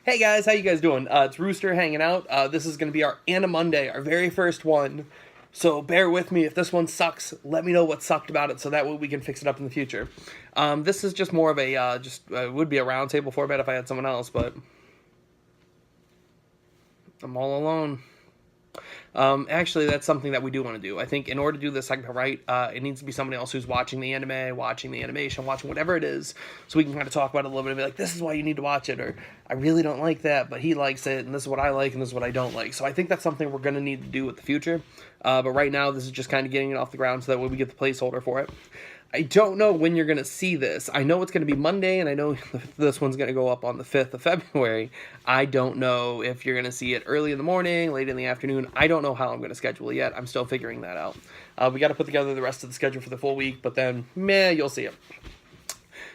Hey guys, how you guys doing? It's Rooster hanging out. This is going to be our Anna Monday, our very first one. So bear with me. If this one sucks, let me know what sucked about it so that way we can fix it up in the future. This is just more of a, it would be a round table format if I had someone else, but I'm all alone. Actually, that's something that we do want to do. I think in order to do this segment right, it needs to be somebody else who's watching the anime, watching the animation, watching whatever it is, so we can kind of talk about it a little bit and be like, this is why you need to watch it, or I really don't like that, but he likes it, and this is what I like, and this is what I don't like. So I think that's something we're going to need to do with the future. But right now, this is just kind of getting it off the ground so that way we get the placeholder for it. I don't know when you're going to see this. I know it's going to be Monday, and I know this one's going to go up on the 5th of February. I don't know if you're going to see it early in the morning, late in the afternoon. I don't know how I'm going to schedule it yet. I'm still figuring that out. We got to put together the rest of the schedule for the full week, but then, you'll see it.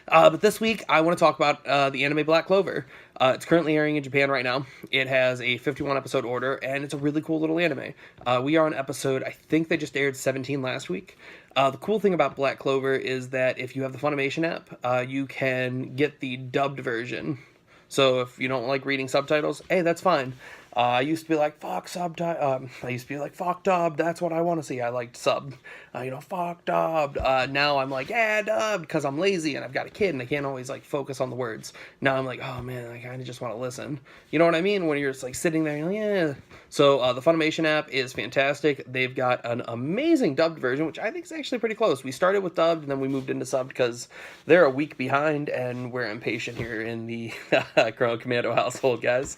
But this week, I want to talk about the anime Black Clover. It's currently airing in Japan right now. It has a 51 episode order, and it's a really cool little anime. We are on episode, I think they just aired 17 last week. The cool thing about Black Clover is that if you have the Funimation app, you can get the dubbed version. So if you don't like reading subtitles, hey, that's fine. I used to be like, fuck subtitle. I used to be like, fuck dubbed. That's what I want to see. I liked sub. Fuck dubbed. Now I'm like, yeah, dubbed, because I'm lazy and I've got a kid and I can't always like focus on the words. Now I'm like, oh man, I kind of just want to listen. You know what I mean? When you're just like sitting there, you're like, yeah. So the Funimation app is fantastic. They've got an amazing dubbed version, which I think is actually pretty close. We started with dubbed and then we moved into subbed because they're a week behind and we're impatient here in the Chrono Commando household, guys.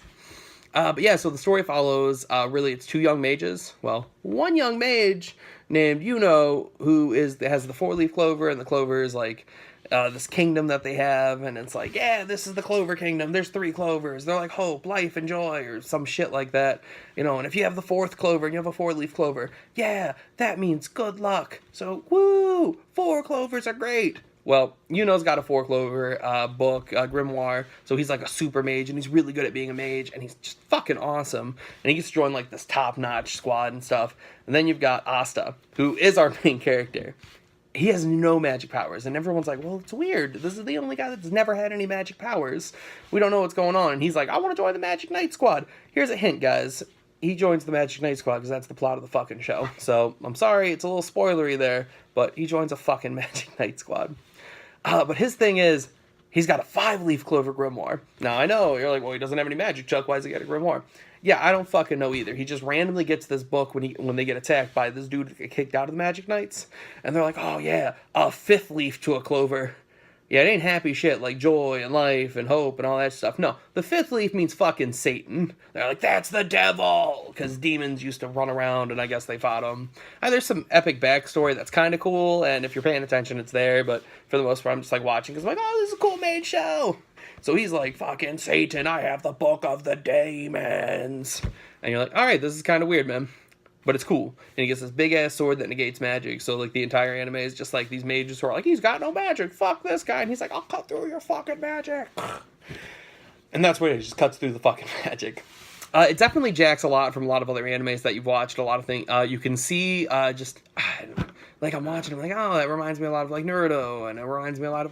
But yeah, so the story follows, really, it's two young mages. Well, one young mage named Yuno, who has the four-leaf clover, and the clover is like this kingdom that they have, and it's like, yeah, this is the Clover Kingdom. There's 3 clovers. They're like hope, life, and joy, or some shit like that. And if you have the 4th clover and you have a four-leaf clover, yeah, that means good luck. So, woo, 4 clovers are great. Well, Yuno's got a 4-clover book, grimoire, so he's like a super mage, and he's really good at being a mage, and he's just fucking awesome. And he gets to join like this top-notch squad and stuff. And then you've got Asta, who is our main character. He has no magic powers, and everyone's like, well, it's weird. This is the only guy that's never had any magic powers. We don't know what's going on. And he's like, I want to join the Magic Knight Squad. Here's a hint, guys. He joins the Magic Knight Squad because that's the plot of the fucking show. So, I'm sorry, it's a little spoilery there, but he joins a fucking Magic Knight Squad. But his thing is, he's got a 5-leaf clover grimoire. Now, I know, you're like, well, he doesn't have any magic, Chuck. Why does he get a grimoire? Yeah, I don't fucking know either. He just randomly gets this book when they get attacked by this dude that get kicked out of the Magic Knights. And they're like, oh, yeah, a 5th leaf to a clover. Yeah, it ain't happy shit like joy and life and hope and all that stuff. No, the 5th leaf means fucking Satan. They're like, that's the devil! Because demons used to run around and I guess they fought them. There's some epic backstory that's kind of cool, and if you're paying attention, it's there, but for the most part, I'm just like watching because I'm like, oh, this is a cool made show! So he's like, fucking Satan, I have the book of the demons! And you're like, alright, this is kind of weird, man. But it's cool. And he gets this big-ass sword that negates magic. So, like, the entire anime is just, like, these mages who are like, he's got no magic. Fuck this guy. And he's like, I'll cut through your fucking magic. And that's where he just cuts through the fucking magic. It definitely jacks a lot from a lot of other animes that you've watched. A lot of things. You can see like, I'm watching, I'm like, oh, that reminds me a lot of, like, Naruto. And it reminds me a lot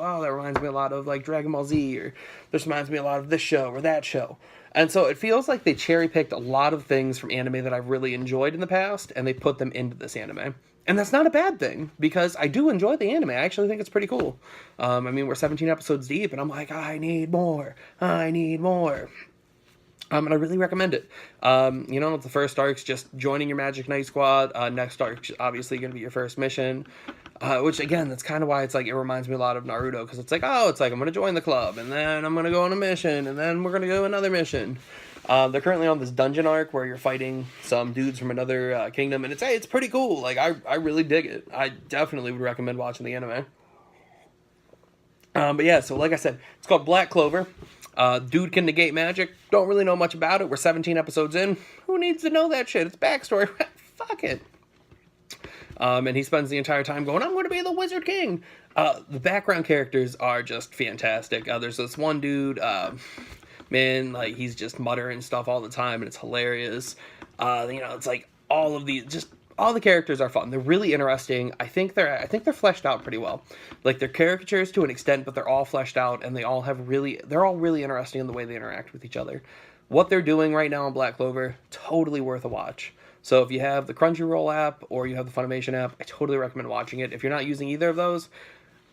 of, like, Dragon Ball Z. Or this reminds me a lot of this show or that show. And so it feels like they cherry-picked a lot of things from anime that I've really enjoyed in the past, and they put them into this anime. And that's not a bad thing, because I do enjoy the anime. I actually think it's pretty cool. We're 17 episodes deep, and I'm like, I need more. And I really recommend it. The first arc's just joining your Magic Knight Squad. Next arc's obviously going to be your first mission. Which, again, that's kind of why it's like, it reminds me a lot of Naruto. Because it's like, I'm going to join the club. And then I'm going to go on a mission. And then we're going to go another mission. They're currently on this dungeon arc where you're fighting some dudes from another kingdom. And it's pretty cool. Like, I really dig it. I definitely would recommend watching the anime. But yeah, so like I said, it's called Black Clover. Dude can negate magic. Don't really know much about it. We're 17 episodes in. Who needs to know that shit? It's backstory. Fuck it. And he spends the entire time going, I'm going to be the Wizard King. The background characters are just fantastic. There's this one dude, he's just muttering stuff all the time, and it's hilarious. It's like all of these, just all the characters are fun. They're really interesting. I think they're fleshed out pretty well. Like, they're caricatures to an extent, but they're all fleshed out, and they're all really interesting in the way they interact with each other. What they're doing right now on Black Clover, totally worth a watch. So if you have the Crunchyroll app or you have the Funimation app, I totally recommend watching it. If you're not using either of those,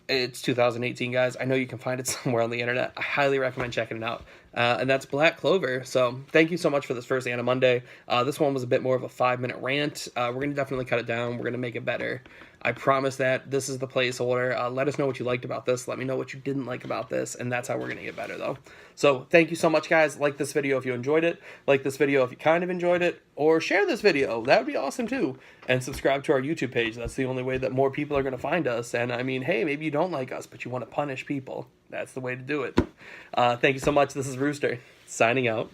it's 2018, guys. I know you can find it somewhere on the internet. I highly recommend checking it out. And that's Black Clover. So thank you so much for this first Anna Monday. This one was a bit more of a 5-minute rant. We're going to definitely cut it down. We're going to make it better. I promise that. This is the placeholder. Let us know what you liked about this. Let me know what you didn't like about this. And that's how we're going to get better, though. So thank you so much, guys. Like this video if you enjoyed it. Like this video if you kind of enjoyed it. Or share this video. That would be awesome, too. And subscribe to our YouTube page. That's the only way that more people are going to find us. And, I mean, hey, maybe you don't like us, but you want to punish people. That's the way to do it. Thank you so much. This is Rooster, signing out.